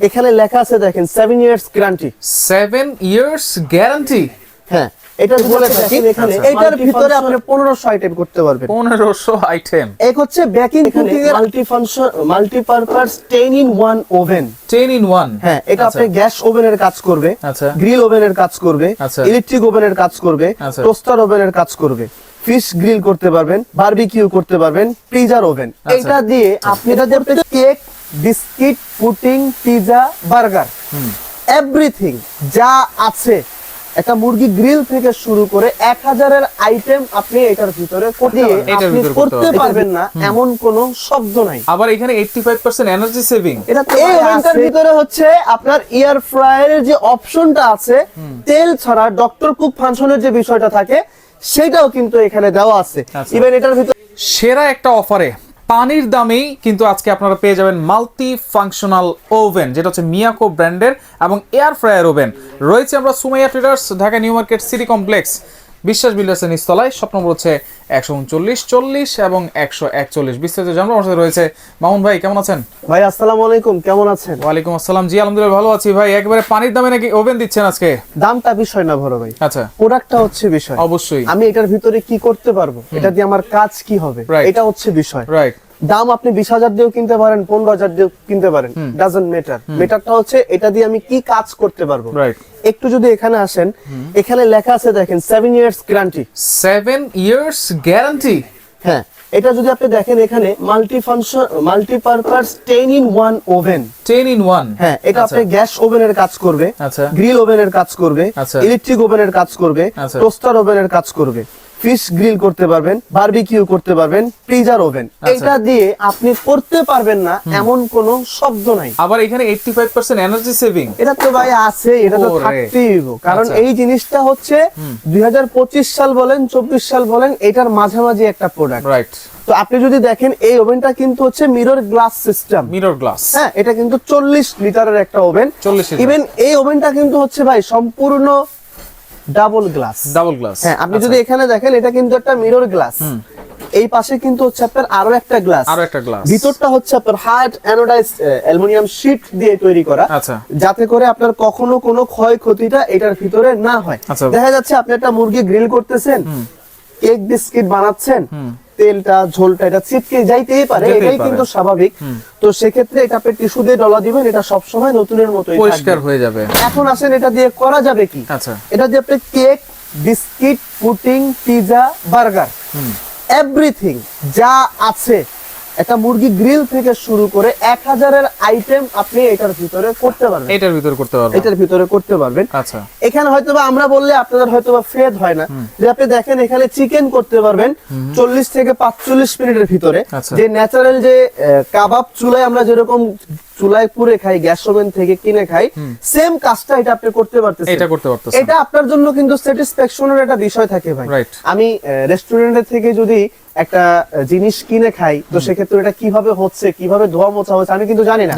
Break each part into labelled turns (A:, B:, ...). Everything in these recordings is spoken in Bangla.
A: এখানে লেখা আছে দেখেন 7 ইয়ার্স গ্যারান্টি।
B: 7 years guarantee.
A: হ্যাঁ, এটা বলে থাকি এখানে এটার ভিতরে আপনি 1500 আইটেম করতে পারবেন।
B: 1500 আইটেম।
A: এক হচ্ছে ব্যাকিং কুকিং এর মাল্টিপারপাস 10 in 1 ওভেন।
B: 10 in 1।
A: হ্যাঁ, এটা আপনি গ্যাস ওভেনের কাজ করবে,
B: আচ্ছা,
A: গ্রিল ওভেনের কাজ করবে,
B: আচ্ছা,
A: ইলেকট্রিক ওভেনের কাজ করবে,
B: আচ্ছা,
A: টোস্টার ওভেনের কাজ করবে, ফিশ গ্রিল করতে পারবেন, বারবিকিউ করতে পারবেন, ফ্রিজার ওভেন। এটা দিয়ে আপনি এটা দিয়ে cake, biscuit, pudding, pizza, burger, everything যা আছে, একটা মুরগি গ্রিল থেকে শুরু করে 1000 এর আইটেম আপনি এটার ভিতরে করতে পারবেন না এমন কোনো শব্দ নাই।
B: আবার এখানে 85% এনার্জি সেভিং।
A: এটা এই ওভেনটার ভিতরে হচ্ছে আপনার এয়ার ফ্রায়ারের যে অপশনটা আছে, তেল ছাড়া ডক্টর কুক ফাংশনের যে বিষয়টা থাকে সেটাও কিন্তু এখানে দেওয়া আছে। ইভেন এটার ভিতরে
B: সেরা একটা অফারে পানির দামেই কিন্তু আজকে আপনারা পেয়ে যাবেন মাল্টি ফাংশনাল ওভেন, যেটা হচ্ছে মিয়াকো ব্র্যান্ডের এবং এয়ার ফ্রায়ার ওভেন। রয়েছে আমরা Sumaiya traders, Dhaka new market city complex, বিশ্বাস বিল্ডার্সের নিচতলায়। শপ নম্বর হচ্ছে 139 40 এবং 141। বিস্তারিত জানবো। আমার সাথে রয়েছে মামুন ভাই, কেমন আছেন?
A: ভাই আসসালামু আলাইকুম, কেমন আছেন?
B: ওয়ালাইকুম আসসালাম। জি আলহামদুলিল্লাহ ভালো আছি ভাই। একবারে পানির দামে নাকি ওভেন দিচ্ছেন আজকে?
A: দামটা বিষয় না বড় ভাই,
B: আচ্ছা,
A: প্রোডাক্টটা হচ্ছে বিষয়।
B: অবশ্যই
A: আমি এটার ভিতরে কি করতে পারবো, এটা দিয়ে আমার কাজ কি হবে, এটা হচ্ছে বিষয়।
B: রাইট।
A: দাম আপনি 20,000 দিয়েও কিনতে পারেন, 15,000 দিয়েও কিনতে পারেন, ডাজন্ট ম্যাটার। ম্যাটারটা হচ্ছে এটা দিয়ে আমি কি কাজ করতে পারবো।
B: রাইট।
A: একটু যদি এখানে আসেন, এখানে লেখা আছে দেখেন 7 ইয়ার্স গ্যারান্টি।
B: 7 years guarantee.
A: হ্যাঁ, এটা যদি আপনি দেখেন এখানে মাল্টিপারপাস 10 in 1 ওভেন।
B: 10 in 1।
A: হ্যাঁ, এটা আপনি গ্যাস ওভেনের কাজ করবে,
B: আচ্ছা,
A: গ্রিল ওভেনের কাজ করবে,
B: আচ্ছা,
A: ইলেকট্রিক ওভেনের কাজ করবে,
B: আচ্ছা,
A: টোস্টার ওভেনের কাজ করবে, ফিশ গ্রিল করতে পারবেন, বারবিকিউ করতে পারবেন, ফ্রিজার ওভেন। এটা দিয়ে আপনি করতে পারবেন না এমন কোনো শব্দ নাই।
B: আবার এখানে 85% এনার্জি সেভিং।
A: এটা তো ভাই আছে, এটা তো থাকতেই হবে, কারণ এই জিনিসটা হচ্ছে 2025 সাল বলেন 24 সাল বলেন, এটার মাঝামাঝি একটা প্রোডাক্ট।
B: রাইট।
A: তো আপনি যদি দেখেন এই ওভেনটা কিন্তু হচ্ছে mirror glass system.
B: Mirror glass.
A: হ্যাঁ, এটা কিন্তু 40 লিটারের একটা ওভেন।
B: 40 লিটার।
A: ইভেন এই ওভেনটা কিন্তু হচ্ছে ভাই সম্পূর্ণ ডাবল গ্লাস।
B: Double glass.
A: হ্যাঁ, আপনি যদি এখানে দেখেন এটা কিন্তু একটা মিরর গ্লাস। এই পাশে কিন্তু হচ্ছে আপনার আরো একটা গ্লাস। ভিতরটা হচ্ছে আপনার হার্ড অ্যানোডাইজড অ্যালুমিনিয়াম শীট দিয়ে তৈরি করা,
B: আচ্ছা,
A: যাতে করে আপনার কখনো কোনো ক্ষয়ক্ষতিটা এটার ভিতরে না হয়। দেখা যাচ্ছে আপনি একটা মুরগি গ্রিল করতেছেন, কেক বিস্কিট বানাচ্ছেন, তেলটা ঝোলটা এটা ছিটকে যাইতেই পারে, এটাই কিন্তু স্বাভাবিক। তো সেক্ষেত্রে এটা আপনি টিস্যু দিয়ে ডলা দিবেন, এটা সব সময় নতুনের মতোই
B: পরিষ্কার হয়ে যাবে।
A: এখন আসেন এটা দিয়ে করা যাবে কি?
B: আচ্ছা,
A: এটা দিয়ে আপনি cake, biscuit, pudding, pizza, burger, everything যা আছে, একটা মুরগি গ্রিল থেকে শুরু করে 1000 এর আইটেম আপনি এটার ভিতরে করতে পারবেন।
B: এটার ভিতরে করতে পারবেন।
A: আচ্ছা, এখানে হয়তোবা আমরা বললে আপনাদের হয়তোবা ফেদ হয় না, যে আপনি দেখেন এখানে চিকেন করতে পারবেন 40 থেকে 45 মিনিটের ভিতরে। যে ন্যাচারাল যে কাবাব চুলায় আমরা যেরকম চুলায় পুড়ে খাই, গ্যাস ওভেন থেকে কিনে খাই, সেম কাজটা এটা আপনি করতে পারতেছেন। এটা আপনার জন্য কিন্তু স্যাটিসফ্যাকশনের একটা বিষয় থাকে ভাই। আমি রেস্টুরেন্টের থেকে যদি একটা জিনিস কিনে খাই, তো সেক্ষেত্রে এটা কিভাবে হচ্ছে, কিভাবে ধোয়া মোছা হচ্ছে আমি কিন্তু জানি না।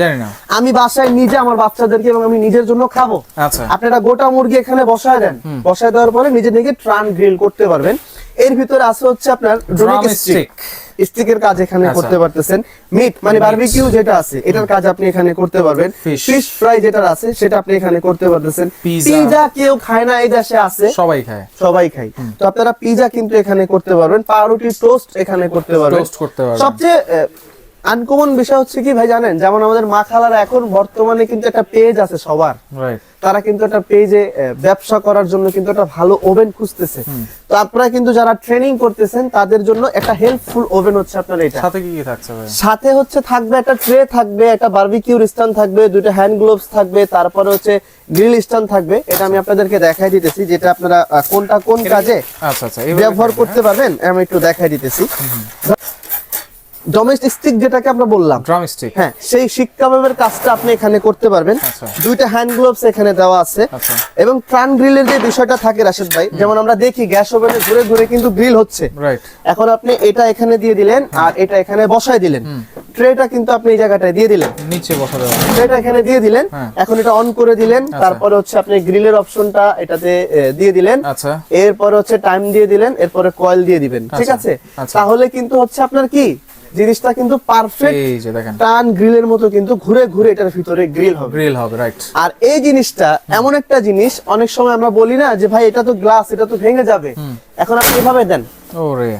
A: আমি বাসায় নিজে আমার বাচ্চাদেরকে এবং আমি নিজের জন্য খাবো, আপনি একটা গোটা মুরগি এখানে বসায় দেন, বসায় দেওয়ার পরে নিজে নিজে ট্রান গ্রিল করতে পারবেন। এর ভিতরে আছে হচ্ছে আপনার স্টিকের কাজ এখানে করতে পারতেছেন। মিট মানে বারবিকিউ যেটা আছে এটার কাজ আপনি এখানে করতে পারবেন। ফিশ ফ্রাই যেটা আছে সেটা আপনি এখানে করতে পারতেছেন। পিজা কেউ খায় না এই দেশে আছে, সবাই খায়। তো আপনারা পিজা কিন্তু এখানে করতে পারবেন, পাউরুটি টোস্ট এখানে করতে পারবেন। সবচেয়ে আনকমন বিষয় হচ্ছে কি ভাই জানেন, যেমন আমাদের মা খালারা এখন বর্তমানে কিন্তু একটা পেজ আছে সবার, তারা কিন্তু একটা পেজে ব্যবসা করার জন্য কিন্তু একটা ভালো ওভেন খুঁজতেছে। তো আপনারা কিন্তু যারা ট্রেনিং করতেছেন তাদের জন্য একটা হেল্পফুল ওভেন হচ্ছে আপনার এটা।
B: সাথে কি থাকছে ভাই? সাথে
A: হচ্ছে থাকবে একটা ট্রে থাকবে, একটা বারবিকিউর স্ট্যান্ড থাকবে, দুটো হ্যান্ড গ্লোভস থাকবে, তারপরে হচ্ছে গ্রিল স্ট্যান্ড থাকবে। এটা আমি আপনাদেরকে দেখাই দিতেছি, যেটা আপনারা কোনটা কোন কাজে ব্যবহার করতে পারবেন আমি একটু দেখাই দিতেছি। ডোমেস্টিক স্টিক যেটাকে আমরা বললাম,
B: ড্রামস্টিক,
A: হ্যাঁ, সেই শিক কাবাবের কাজটা আপনি এখানে করতে পারবেন। দুইটা হ্যান্ড গ্লোভস এখানে দেওয়া আছে। এবং ট্রান গ্রিলের যে বিষয়টা থাকে রাশেদ ভাই, যেমন আমরা দেখি গ্যাস ওভেনে ঘুরে ঘুরে কিন্তু গ্রিল হচ্ছে। এখন আপনি এটা এখানে দিয়ে দিলেন আর এটা এখানে বসায় দিলেন, ট্রেটা কিন্তু আপনি এই জায়গাটায় দিয়ে দিলেন,
B: নিচে বসা দেবেন,
A: ট্রেটা এখানে দিয়ে দিলেন। এখন এটা অন করে দিলেন, তারপরে হচ্ছে আপনি গ্রিলের অপশনটা এটাতে দিয়ে দিলেন, এরপরে হচ্ছে টাইম দিয়ে দিলেন, এরপরে কয়েল দিয়ে দিবেন। ঠিক আছে, তাহলে কিন্তু হচ্ছে আপনার কি জিনিসটা কিন্তু পারফেক্ট
B: এই যে দেখেন
A: টান গ্রিলের মতো কিন্তু ঘুরে ঘুরে এটার ভিতরে গ্রিল হবে
B: রাইট।
A: আর এই জিনিসটা এমন একটা জিনিস, অনেক সময় আমরা বলি না যে ভাই এটা তো গ্লাস, এটা তো ভেঙে যাবে, এখন আপনি এভাবে দেন,
B: ওরে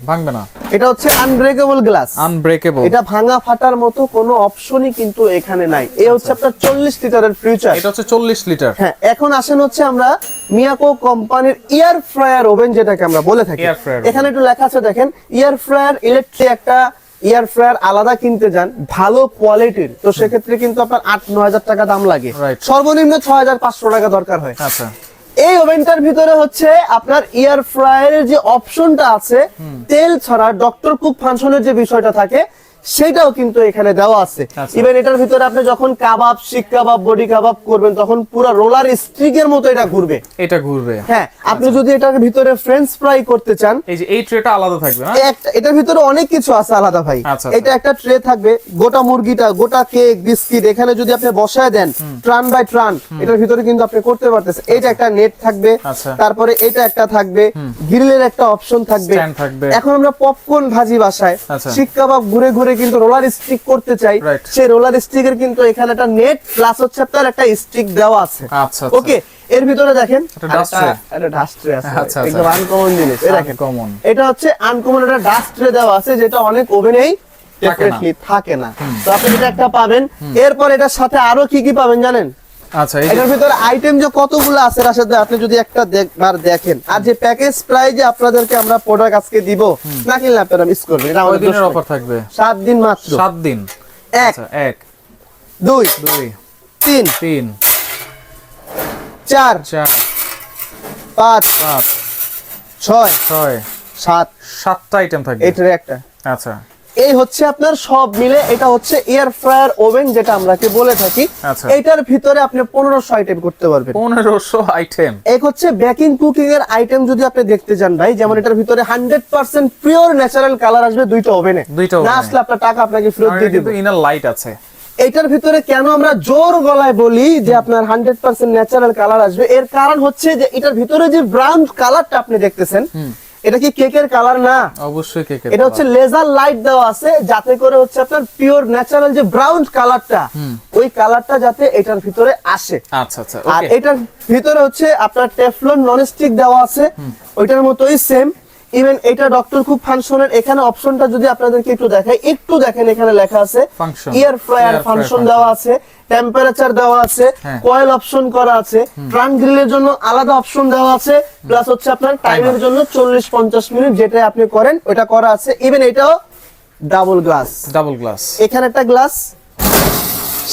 A: ভাঙবে
B: না,
A: এটা হচ্ছে আনব্রেকেবল গ্লাস,
B: আনব্রেকেবল,
A: এটা ভাঙা ফাটার মতো কোনো অপশনই কিন্তু এখানে নাই। এই হচ্ছে আপনার 40 লিটারের ফিউচার,
B: এটা হচ্ছে 40 লিটার।
A: হ্যাঁ, এখন আসেন হচ্ছে আমরা মিয়াকো কোম্পানির এয়ার ফ্রায়ার ওভেন যেটাকে আমরা বলে থাকি।
B: Air fryer
A: এখানে একটু লেখা আছে দেখেন, এয়ার ফ্রায়ার ইলেকট্রিক একটা এয়ার ফ্রায়ার আলাদা কিনতে যান ভালো কোয়ালিটির, তো সেক্ষেত্রে কিন্তু আপনার 8-9 হাজার টাকা দাম লাগে,
B: Right.
A: সর্বনিম্ন 6500 টাকা দরকার হয়।
B: আচ্ছা,
A: এই ওভেনটার ভিতরে হচ্ছে আপনার এয়ার ফ্রায়ারের যে অপশনটা আছে, তেল ছাড়া ডক্টর কুক ফাংশনের যে বিষয়টা থাকে সেটাও কিন্তু এখানে দেওয়া আছে।
B: আচ্ছা।
A: ইভেন এটার ভিতরে আপনি যখন কাবাব, শিক কাবাব, বডি কাবাব করবেন তখন পুরো রোলার স্টিকের মতো এটা ঘুরবে।
B: এটা ঘুরবে,
A: হ্যাঁ, আপনি যদি এটার ভিতরে ফ্রেঞ্চ ফ্রাই করতে চান,
B: এই যে এই ট্রেটা আলাদা থাকবে না,
A: এটার ভিতরে অনেক কিছু আছে আলাদা ভাই।
B: আচ্ছা,
A: এটা একটা ট্রে থাকবে, গোটা মুরগিটা, গোটা কেক, বিস্কিট এখানে যদি আপনি বসায় দেন ট্রান বাই ট্রান, এটার ভিতরে কিন্তু আপনি করতে পারতেছেন। এইটা একটা নেট থাকবে,
B: আচ্ছা।
A: তারপরে এটা একটা থাকবে, গ্রিলের একটা অপশন থাকবে।
B: Stand থাকবে।
A: এখন আমরা পপকর্ন ভাজি বাসায়
B: আচ্ছা।
A: শিক কাবাব ঘুরে ঘুরে কিন্তু রোলার স্টিক করতে চাই,
B: Right.
A: সেই রোলার স্টিকের কিন্তু এখানে একটা নেট প্লাস হচ্ছে আপনার একটা স্টিক দেওয়া আছে।
B: আচ্ছা,
A: ওকে, এর ভিতরে দেখেন
B: একটা dust tray।
A: একটা ডাস্ট ট্রে আছে,
B: আচ্ছা,
A: একদম আনকমন জিনিস। এই দেখেন,
B: Uncommon।
A: এটা হচ্ছে আনকমন একটা ডাস্ট ট্রে দেওয়া আছে, যেটা অনেক ওভেনেই ডেফিনেটলি থাকে না। তো আপনি এটা একটা পাবেন। এরপর এটার সাথে আরো কি কি পাবেন জানেন?
B: আচ্ছা, এই
A: এটার ভিতরে আইটেম যে কতগুলো আছে এর সাথে আপনি যদি একটা বার দেখেন, আর যে প্যাকেজ প্রাইজে আপনাদেরকে আমরা প্রোডাক্ট আজকে দিব, না কিনলে আপনারা মিস করবেন। এটা আমাদের
B: দিনের অফার থাকবে,
A: 7 দিন মাত্র।
B: 7 দিন।
A: 1
B: আচ্ছা, 1
A: 2
B: 2
A: 3
B: 3
A: 4
B: 4
A: 5
B: 5
A: 6
B: 6
A: 7
B: 7টা আইটেম থাকবে।
A: এটার একটা।
B: আচ্ছা,
A: এই হচ্ছে আপনার সব মিলে এটা হচ্ছে এয়ার ফ্রায়ার ওভেন যেটা আমরা কি বলে থাকি।
B: আচ্ছা।
A: এটার ভিতরে আপনি 1500 আইটেম করতে পারবেন।
B: 1500 আইটেম।
A: এক হচ্ছে বেকিং কুকিং এর আইটেম যদি আপনি দেখতে চান ভাই, যেমন এটার ভিতরে 100% পিওর ন্যাচারাল কালার আসবে দুইটা ওভেনে।
B: দুইটা
A: না
B: ওভেনে।
A: আসলে আপনার টাকা আপনাকে ফেরত
B: আর
A: দিয়ে দিব।
B: কিন্তু ইনার লাইট আছে।
A: এটার ভিতরে কেন আমরা জোর গলায় বলি যে আপনার 100% ন্যাচারাল কালার আসবে, এর কারণ হচ্ছে যে এটার ভিতরে যে ব্রাউন কালারটা আপনি দেখতেছেন, এটা কি কেকের কালার না,
B: অবশ্যই কেকের।
A: এটা হচ্ছে লেজার লাইট দেওয়া আছে যাতে করে হচ্ছে আপনার পিওর ন্যাচারাল যে ব্রাউন কালারটা, ওই কালারটা যাতে এটার ভিতরে আসে।
B: আচ্ছা আচ্ছা,
A: আর
B: ওকে।
A: এটার ভিতরে হচ্ছে আপনার টেফলন ননস্টিক দেওয়া আছে, ওইটার মতোই সেম। ইভেন এটা ডক্টর কুক ফাংশনের এখানে অপশনটা যদি আপনাদেরকে একটু দেখাই, একটু দেখেন, এখানে লেখা আছে
B: Function।
A: Air fryer
B: Air fryer
A: function
B: function।
A: দেওয়া আছে, টেম্পারেচার দেওয়া আছে,
B: হ্যাঁ।
A: কয়েল অপশন করা আছে, ট্রান গ্রিলের জন্য আলাদা অপশন দেওয়া আছে, প্লাস হচ্ছে আপনার টাইমের জন্য 40-50 মিনিট যেটা আপনি করেন ওটা করা আছে। ইভেন এটাও ডাবল গ্লাস,
B: ডাবল গ্লাস।
A: এখানে একটা গ্লাস,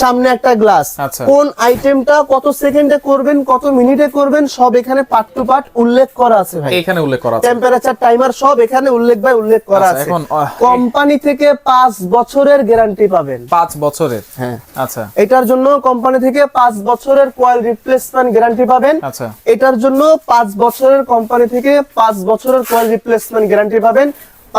A: সামনে একটা গ্লাস।
B: আচ্ছা।
A: কোন আইটেমটা কত সেকেন্ডে করবেন, কত মিনিটে করবেন, সব এখানে পার্ট টু পার্ট উল্লেখ করা আছে ভাই।
B: এখানে উল্লেখ করা আছে।
A: টেম্পারেচার টাইমার সব এখানে উল্লেখ করা
B: আচ্ছা,
A: আছে।
B: এখন,
A: কোম্পানি থেকে 5 বছরের গ্যারান্টি পাবেন।
B: 5 বছরের।
A: হ্যাঁ,
B: আচ্ছা
A: এটার জন্য কোম্পানি থেকে 5 বছরের কয়েল রিপ্লেসমেন্ট গ্যারান্টি পাবেন।
B: আচ্ছা।
A: এটার জন্য 5 বছরের কোম্পানি থেকে 5 বছরের কয়েল রিপ্লেসমেন্ট গ্যারান্টি পাবেন,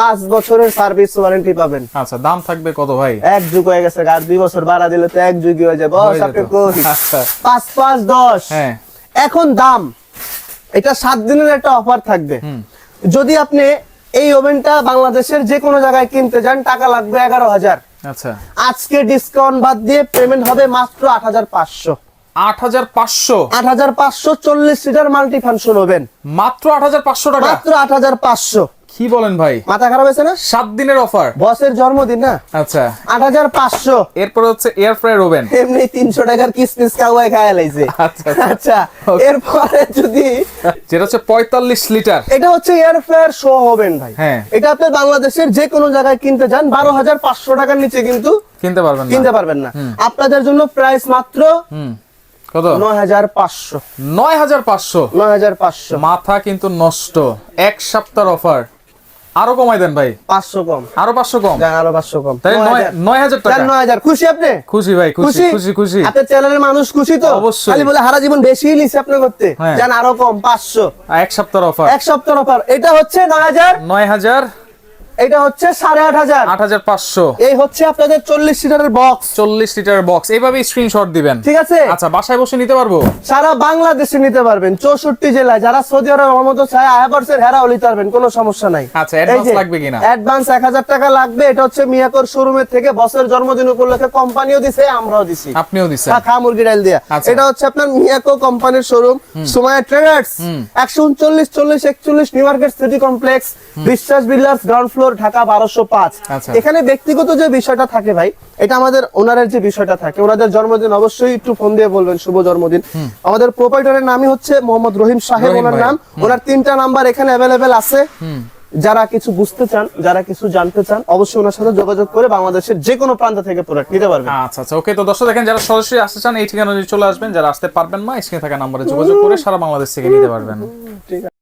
A: 5 বছরের সার্ভিস ওয়ারেন্টি পাবেন।
B: আচ্ছা, দাম থাকবে কত ভাই?
A: এক যুগ হয়ে গেছে, আর 2 বছর বাড়া দিলে তো এক যুগই হয়ে যায়। বস
B: হয়ে
A: আপনি
B: যেত।
A: কই?
B: আচ্ছা।
A: 5 10।
B: হ্যাঁ।
A: এখন দাম, এটা 7 দিনের একটা অফার থাকবে। যদি আপনি এই ওভেনটা বাংলাদেশের যে কোনো জায়গায় কিনতে যান, টাকা লাগবে 11,000।
B: আচ্ছা,
A: আজকে ডিসকাউন্ট বাদ দিয়ে পেমেন্ট হবে মাত্র 8,500।
B: 8500।
A: 8,500 40 লিটার মাল্টি ফাংশন ওভেন,
B: মাত্র 8500 টাকা।
A: মাত্র 8,500।
B: কি বলেন ভাই?
A: মাথা খারাপ হয়েছে না?
B: 7 দিনের অফার।
A: বসের জন্মদিন না?
B: আচ্ছা,
A: 8,500।
B: এরপর হচ্ছে এয়ার ফ্রায়ার ওভেন।
A: এমনি 300 টাকার কিসমিস কাওয়াই খায়া লাইছে।
B: আচ্ছা, আচ্ছা।
A: আচ্ছা,
B: Okay.
A: এরপরে যদি
B: যেটা হচ্ছে 45 লিটার।
A: এটা হচ্ছে এয়ার ফ্রায়ার শো হবেন ভাই।
B: হ্যাঁ।
A: এটা আপনি বাংলাদেশের যে কোনো জায়গায় কিনতে যান 12,500 টাকার নিচে কিন্তু
B: কিনতে পারবেন না।
A: কিনতে পারবেন না। আপনাদের জন্য প্রাইস মাত্র
B: কত?
A: 9,500।
B: 9500।
A: 9,500।
B: মাথা কিন্তু নষ্ট। এক সপ্তাহের অফার। আরো কমাই দেন ভাই।
A: 500 কম।
B: আরো 500 কম।
A: যান, আরো 500 কম।
B: তাই 9000 টাকা।
A: 9,000। খুশি আপনি?
B: খুশি ভাই, খুশি খুশি খুশি।
A: আপনার চ্যানেলের মানুষ খুশি তো?
B: অবশ্যই।
A: খালি বলে হারা জীবন বেশি নিছে আপনি করতে।
B: হ্যাঁ।
A: যান, আরো কম 500।
B: এক সপ্তাহের অফার।
A: এক সপ্তাহের অফার। এটা হচ্ছে 9,000।
B: 9000
A: এটা হচ্ছে 8500।
B: 8500।
A: এই হচ্ছে আপনাদের 40 লিটারের বক্স।
B: 40 লিটারের বক্স, এইভাবে স্ক্রিনশট দিবেন,
A: ঠিক আছে?
B: আচ্ছা, বাসায় বসে নিতে পারবো?
A: সারা বাংলাদেশে নিতে পারবেন, 64 জেলায়। যারা সৌদি আরব মতো চায় আয়ারবাডসের হেরাও নিতে পারবেন, কোনো সমস্যা নাই।
B: আচ্ছা, অ্যাডভান্স লাগবে কিনা?
A: অ্যাডভান্স 1000 টাকা লাগবে। এটা হচ্ছে মিয়াকোর শোরুমের থেকে বসের জন্মদিন উপলক্ষে কোম্পানিও দিছে, আমরাও দিছি।
B: আপনিও দিছেন?
A: খা মুরগি ডাল দিয়া।
B: আচ্ছা।
A: এটা হচ্ছে আপনার মিয়াকো কোম্পানির showroom, Sumaiya traders, 139 40 41 new market city complex, বিশ্বাস বিল্ডার্স, গ্রাউন্ড ফ্লোর, ঢাকা 1205।
B: আচ্ছা।
A: এখানে ব্যক্তিগত যে বিষয়টা থাকে ভাই, এটা আমাদের ওনারের যে বিষয়টা থাকে, ওনাদের জন্মদিন অবশ্যই একটু ফোন দিয়ে বলবেন শুভ জন্মদিন। আমাদের প্রোপাইটারের নামই হচ্ছে মোহাম্মদ রহিম সাহেব,
B: রহিম
A: ওনার
B: ভাই।
A: নাম। ওনার 3টা নাম্বার এখানে অ্যাভেলেবেল আছে। যারা কিছু বুঝতে চান, যারা কিছু জানতে চান, অবশ্যই ওনার সাথে যোগাযোগ করে বাংলাদেশের যে কোনো প্রান্ত থেকে প্রোডাক্ট নিতে পারবেন।
B: আচ্ছা আচ্ছা, ওকে। তো দর্শক দেখেন, যারা সরাসরি আসতে চান এই ঠিকানায় চলে আসবেন, যারা আসতে পারবেন না স্ক্রিনে থাকা নম্বরে যোগাযোগ করে সারা বাংলাদেশ থেকে নিতে পারবেন।
A: ঠিক আছে।